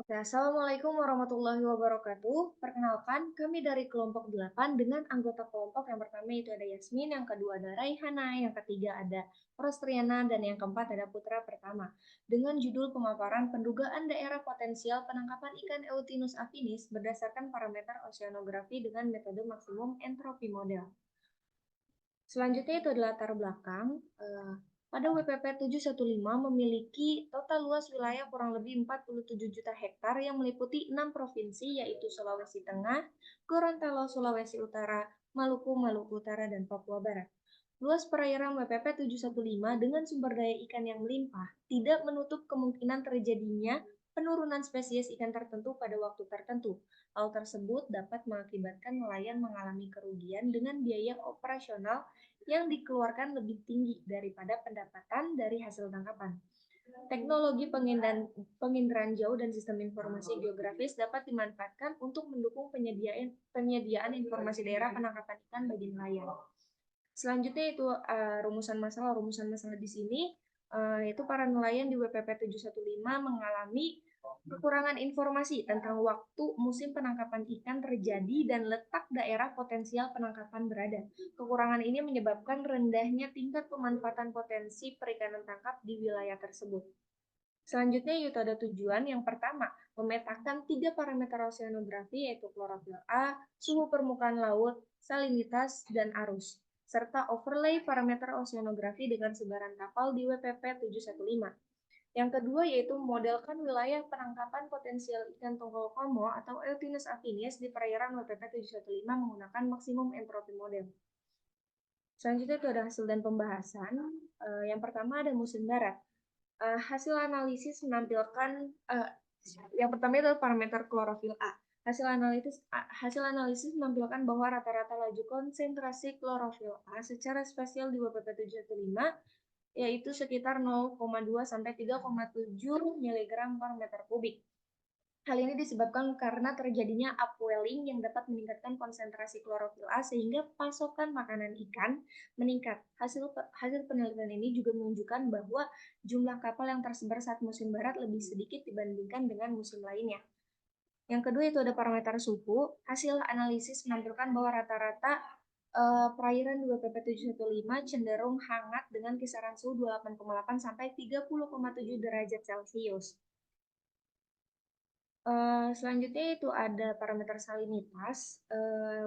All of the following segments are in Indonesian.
Oke, Assalamualaikum warahmatullahi wabarakatuh. Perkenalkan, kami dari kelompok 8 dengan anggota kelompok yang pertama itu ada Yasmin, yang kedua ada Raihana, yang ketiga ada Rostriana, dan yang keempat ada Putra pertama. Dengan judul pemaparan pendugaan daerah potensial penangkapan ikan Eutinus affinis berdasarkan parameter oceanografi dengan metode maksimum entropi model. Selanjutnya itu adalah latar belakang. Pada WPP 715 memiliki total luas wilayah kurang lebih 47 juta hektar yang meliputi 6 provinsi yaitu Sulawesi Tengah, Gorontalo, Sulawesi Utara, Maluku, Maluku Utara, dan Papua Barat. Luas perairan WPP 715 dengan sumber daya ikan yang melimpah tidak menutup kemungkinan terjadinya penurunan spesies ikan tertentu pada waktu tertentu. Hal tersebut dapat mengakibatkan nelayan mengalami kerugian dengan biaya operasional yang dikeluarkan lebih tinggi daripada pendapatan dari hasil tangkapan. Teknologi penginderaan jauh dan sistem informasi geografis dapat dimanfaatkan untuk mendukung penyediaan informasi daerah penangkapan ikan bagi nelayan. Selanjutnya itu rumusan masalah. Rumusan masalah di sini itu para nelayan di WPP 715 mengalami kekurangan informasi tentang waktu musim penangkapan ikan terjadi dan letak daerah potensial penangkapan berada. Kekurangan ini menyebabkan rendahnya tingkat pemanfaatan potensi perikanan tangkap di wilayah tersebut. Selanjutnya yaitu ada tujuan. Yang pertama, memetakan 3 parameter oceanografi yaitu klorofil A, suhu permukaan laut, salinitas, dan arus, serta overlay parameter oceanografi dengan sebaran kapal di WPP 715. Yang kedua yaitu modelkan wilayah penangkapan potensial ikan tongkol komo atau Eutinus affinis di perairan WPP 715 menggunakan maksimum entropi model. Selanjutnya itu ada hasil dan pembahasan. Yang pertama ada musim barat. Hasil analisis menampilkan yang pertama itu parameter klorofil A. Hasil analisis menampilkan bahwa rata-rata laju konsentrasi klorofil A secara spesial di WPP 715 yaitu sekitar 0,2 sampai 3,7 mg per meter kubik. Hal ini disebabkan karena terjadinya upwelling yang dapat meningkatkan konsentrasi klorofil A sehingga pasokan makanan ikan meningkat. Hasil penelitian ini juga menunjukkan bahwa jumlah kapal yang tersebar saat musim barat lebih sedikit dibandingkan dengan musim lainnya. Yang kedua itu ada parameter suhu. Hasil analisis menampilkan bahwa rata-rata perairan 2PP 715 cenderung hangat dengan kisaran suhu 28,8 sampai 30,7 derajat Celcius. Selanjutnya itu ada parameter salinitas,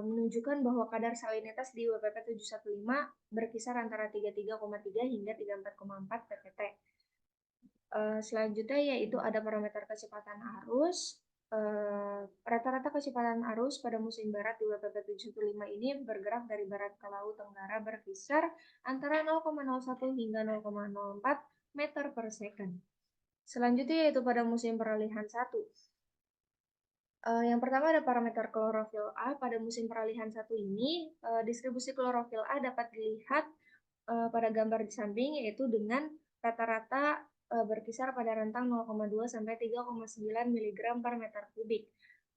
menunjukkan bahwa kadar salinitas di WPP 715 berkisar antara 33,3 hingga 34,4 ppt. Selanjutnya yaitu ada parameter kecepatan arus. Rata-rata kecepatan arus pada musim barat di WPP 715 ini bergerak dari barat ke laut tenggara berkisar antara 0,01 hingga 0,04 meter per second. Selanjutnya yaitu pada musim peralihan 1. Yang pertama ada parameter klorofil A. Pada musim peralihan 1 ini, distribusi klorofil A dapat dilihat pada gambar di samping, yaitu dengan rata-rata berkisar pada rentang 0,2 sampai 3,9 mg per meter kubik.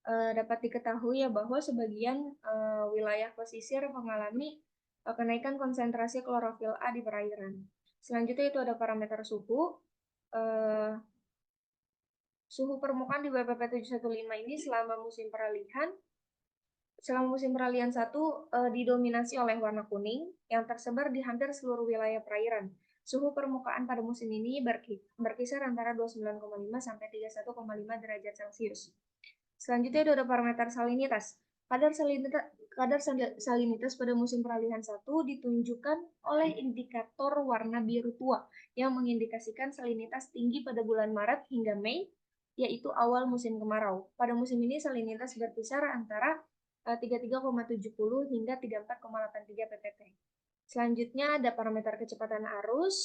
Dapat diketahui ya bahwa sebagian wilayah pesisir mengalami kenaikan konsentrasi klorofil A di perairan. Selanjutnya itu ada parameter suhu. Suhu permukaan di WPP 715 ini selama musim peralihan 1 didominasi oleh warna kuning yang tersebar di hampir seluruh wilayah perairan. Suhu permukaan pada musim ini berkisar antara 29,5 sampai 31,5 derajat Celcius. Selanjutnya ada parameter salinitas. Kadar salinitas pada musim peralihan 1 ditunjukkan oleh indikator warna biru tua yang mengindikasikan salinitas tinggi pada bulan Maret hingga Mei, yaitu awal musim kemarau. Pada musim ini salinitas berkisar antara 33,70 hingga 34,83 ppt. Selanjutnya ada parameter kecepatan arus.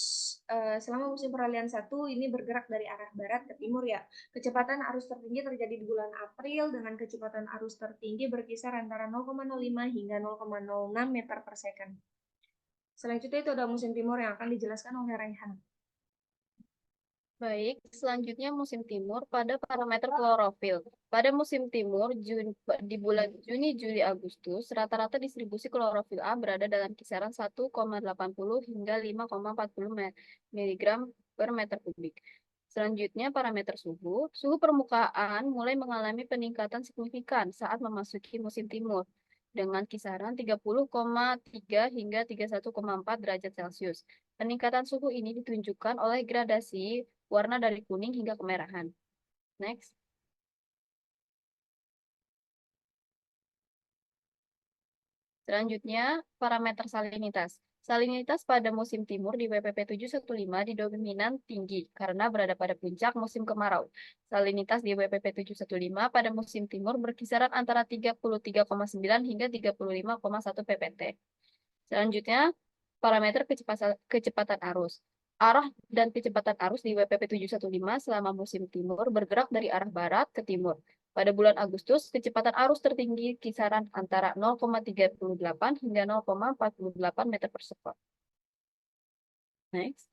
Selama musim peralihan 1 ini bergerak dari arah barat ke timur ya. Kecepatan arus tertinggi terjadi di bulan April dengan kecepatan arus tertinggi berkisar antara 0,05 hingga 0,06 meter per second. Selanjutnya itu ada musim timur yang akan dijelaskan oleh Raihan. Baik, selanjutnya musim timur pada parameter klorofil. Pada musim timur, di bulan Juni, Juli, Agustus, rata-rata distribusi klorofil A berada dalam kisaran 1,80 hingga 5,40 mg per meter kubik. Selanjutnya, parameter suhu. Suhu permukaan mulai mengalami peningkatan signifikan saat memasuki musim timur dengan kisaran 30,3 hingga 31,4 derajat Celcius. Peningkatan suhu ini ditunjukkan oleh gradasi warna dari kuning hingga kemerahan. Next. Selanjutnya, parameter salinitas. Salinitas pada musim timur di WPP 715 didominan tinggi karena berada pada puncak musim kemarau. Salinitas di WPP 715 pada musim timur berkisaran antara 33,9 hingga 35,1 ppt. Selanjutnya, parameter kecepatan arus. Arah dan kecepatan arus di WPP 715 selama musim timur bergerak dari arah barat ke timur. Pada bulan Agustus, kecepatan arus tertinggi kisaran antara 0,38 hingga 0,48 meter per sekon. Next.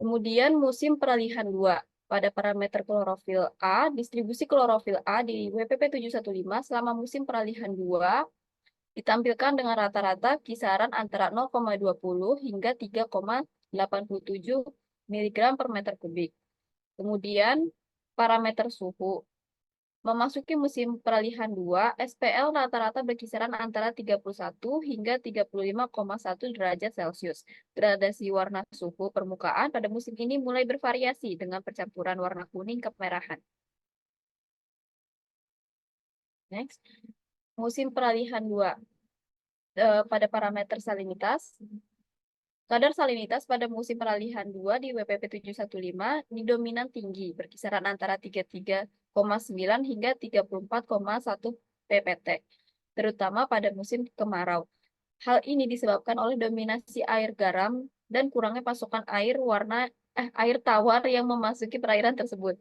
Kemudian musim peralihan 2. Pada parameter klorofil A, distribusi klorofil A di WPP 715 selama musim peralihan 2 ditampilkan dengan rata-rata kisaran antara 0,20 hingga 3,87 mg per meter kubik. Kemudian parameter suhu. Memasuki musim peralihan 2, SPL rata-rata berkisaran antara 31 hingga 35,1 derajat Celcius. Gradasi warna suhu permukaan pada musim ini mulai bervariasi dengan percampuran warna kuning kemerahan. Next. Musim peralihan 2. Pada parameter salinitas. Kadar salinitas pada musim peralihan 2 di WPP 715 didominan tinggi, berkisaran antara 33,9 hingga 34,1 ppt, terutama pada musim kemarau. Hal ini disebabkan oleh dominasi air garam dan kurangnya pasokan air tawar yang memasuki perairan tersebut.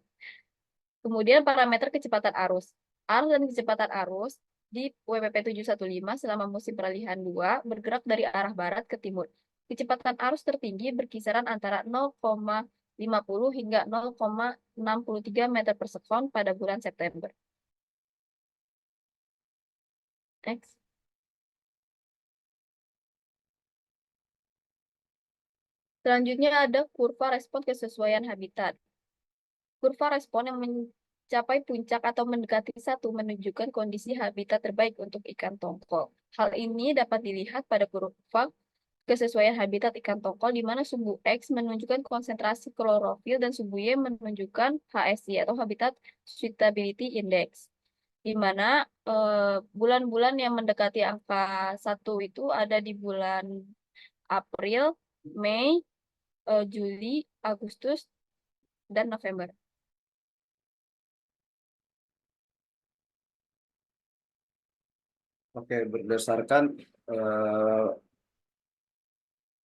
Kemudian parameter kecepatan arus. Arus dan kecepatan arus di WPP 715 selama musim peralihan 2 bergerak dari arah barat ke timur. Kecepatan arus tertinggi berkisaran antara 0,50 hingga 0,63 meter per sekon pada bulan September. Next. Selanjutnya ada kurva respon kesesuaian habitat. Kurva respon yang mencapai puncak atau mendekati 1 menunjukkan kondisi habitat terbaik untuk ikan tongkol. Hal ini dapat dilihat pada kurva kesesuaian habitat ikan tongkol di mana sumbu X menunjukkan konsentrasi klorofil dan sumbu Y menunjukkan HSI atau Habitat Suitability Index. Di mana bulan-bulan yang mendekati angka 1 itu ada di bulan April, Mei, Juli, Agustus, dan November. Oke, berdasarkan eh,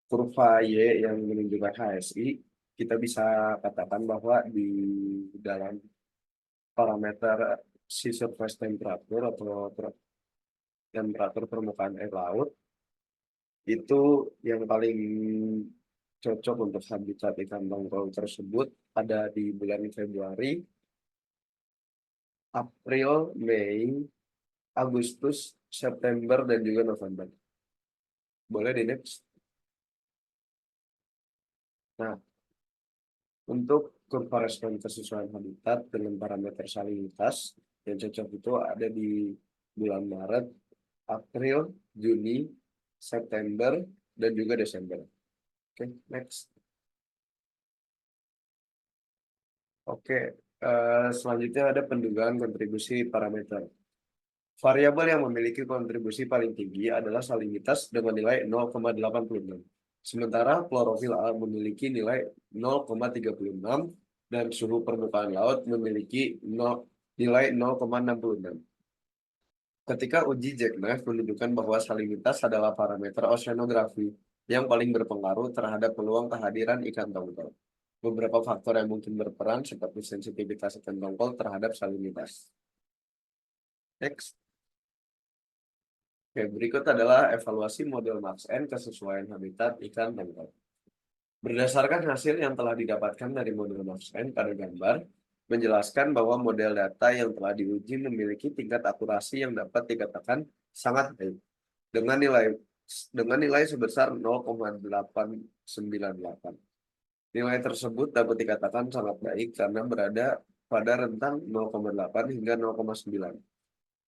kurva Y yang menunjukkan HSI, kita bisa katakan bahwa di dalam parameter sea surface temperature atau temperatur permukaan air laut, itu yang paling cocok untuk habitat ikan tongkol tersebut ada di bulan Februari, April, Mei, Agustus, September, dan juga November. Boleh di next. Nah, untuk kurva respon kesesuaian habitat dengan parameter salinitas yang cocok itu ada di bulan Maret, April, Juni, September, dan juga Desember. Oke, next. Oke, selanjutnya ada pendugaan kontribusi parameter. Variabel yang memiliki kontribusi paling tinggi adalah salinitas dengan nilai 0,86. Sementara klorofil A memiliki nilai 0,36 dan suhu permukaan laut memiliki nilai 0,66. Ketika uji jackknife menunjukkan bahwa salinitas adalah parameter oceanografi yang paling berpengaruh terhadap peluang kehadiran ikan tongkol. Beberapa faktor yang mungkin berperan seperti sensitivitas ikan tongkol terhadap salinitas. Next. Oke, berikut adalah evaluasi model Max-N kesesuaian habitat ikan tongkol. Berdasarkan hasil yang telah didapatkan dari model Max-N pada gambar, menjelaskan bahwa model data yang telah diuji memiliki tingkat akurasi yang dapat dikatakan sangat baik, dengan nilai sebesar 0,898. Nilai tersebut dapat dikatakan sangat baik karena berada pada rentang 0,8 hingga 0,9.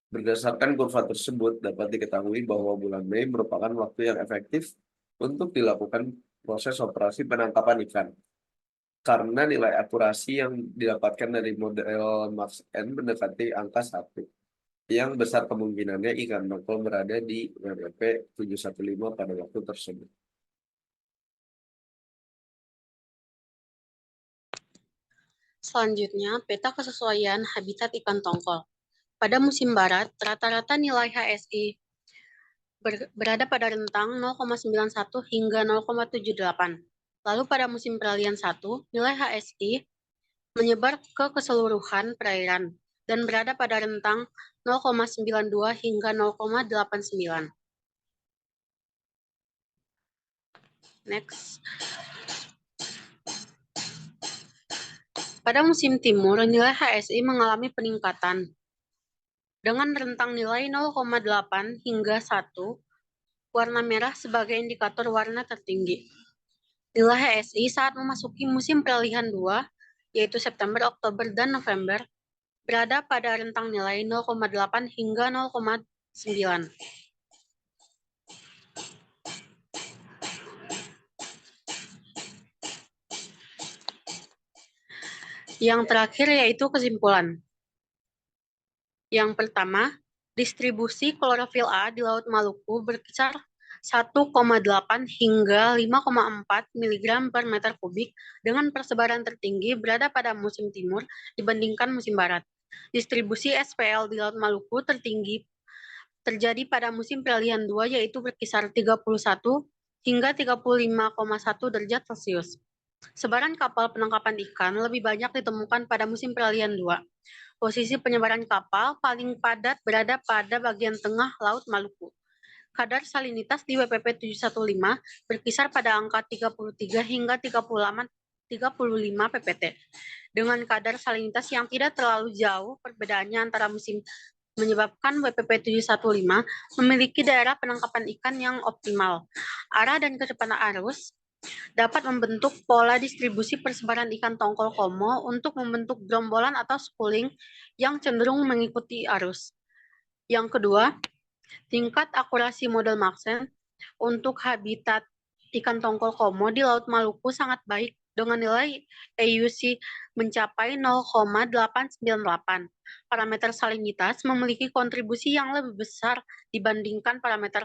Berdasarkan kurva tersebut, dapat diketahui bahwa bulan Mei merupakan waktu yang efektif untuk dilakukan proses operasi penangkapan ikan. Karena nilai akurasi yang didapatkan dari model Max N mendekati angka 1, yang besar kemungkinannya ikan tongkol berada di WPP 715 pada waktu tersebut. Selanjutnya, peta kesesuaian habitat ikan tongkol. Pada musim barat, rata-rata nilai HSI berada pada rentang 0,91 hingga 0,78. Lalu pada musim peralihan 1, nilai HSI menyebar ke keseluruhan perairan dan berada pada rentang 0,92 hingga 0,89. Next. Pada musim timur, nilai HSI mengalami peningkatan dengan rentang nilai 0,8 hingga 1, warna merah sebagai indikator warna tertinggi. Nilai HSI saat memasuki musim peralihan 2, yaitu September, Oktober, dan November, berada pada rentang nilai 0,8 hingga 0,9. Yang terakhir yaitu kesimpulan. Yang pertama, distribusi klorofil A di Laut Maluku berkisar 1,8 hingga 5,4 mg per meter kubik dengan persebaran tertinggi berada pada musim timur dibandingkan musim barat. Distribusi SPL di Laut Maluku terjadi pada musim peralihan 2 yaitu berkisar 31 hingga 35,1 derajat Celcius. Sebaran kapal penangkapan ikan lebih banyak ditemukan pada musim peralihan 2. Posisi penyebaran kapal paling padat berada pada bagian tengah Laut Maluku. Kadar salinitas di WPP 715 berkisar pada angka 33 hingga 35 ppt. Dengan kadar salinitas yang tidak terlalu jauh perbedaannya antara musim menyebabkan WPP 715 memiliki daerah penangkapan ikan yang optimal. Arah dan kecepatan arus dapat membentuk pola distribusi persebaran ikan tongkol komo untuk membentuk gerombolan atau schooling yang cenderung mengikuti arus. Yang kedua, tingkat akurasi model Maxent untuk habitat ikan tongkol komo di Laut Maluku sangat baik dengan nilai AUC mencapai 0,898. Parameter salinitas memiliki kontribusi yang lebih besar dibandingkan parameter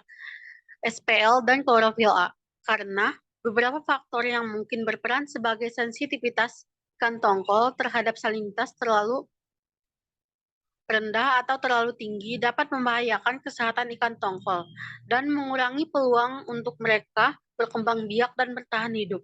SPL dan klorofil A karena beberapa faktor yang mungkin berperan sebagai sensitivitas ikan tongkol terhadap salinitas terlalu rendah atau terlalu tinggi dapat membahayakan kesehatan ikan tongkol dan mengurangi peluang untuk mereka berkembang biak dan bertahan hidup.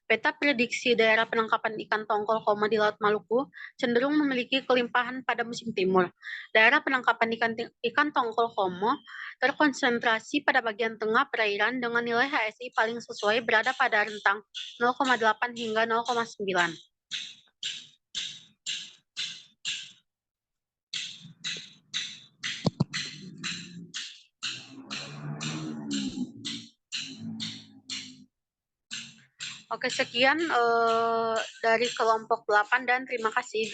Peta prediksi daerah penangkapan ikan tongkol komo di Laut Maluku cenderung memiliki kelimpahan pada musim timur. Daerah penangkapan ikan tongkol komo terkonsentrasi pada bagian tengah perairan dengan nilai HSI paling sesuai berada pada rentang 0,8 hingga 0,9. Oke, sekian dari kelompok 8 dan terima kasih.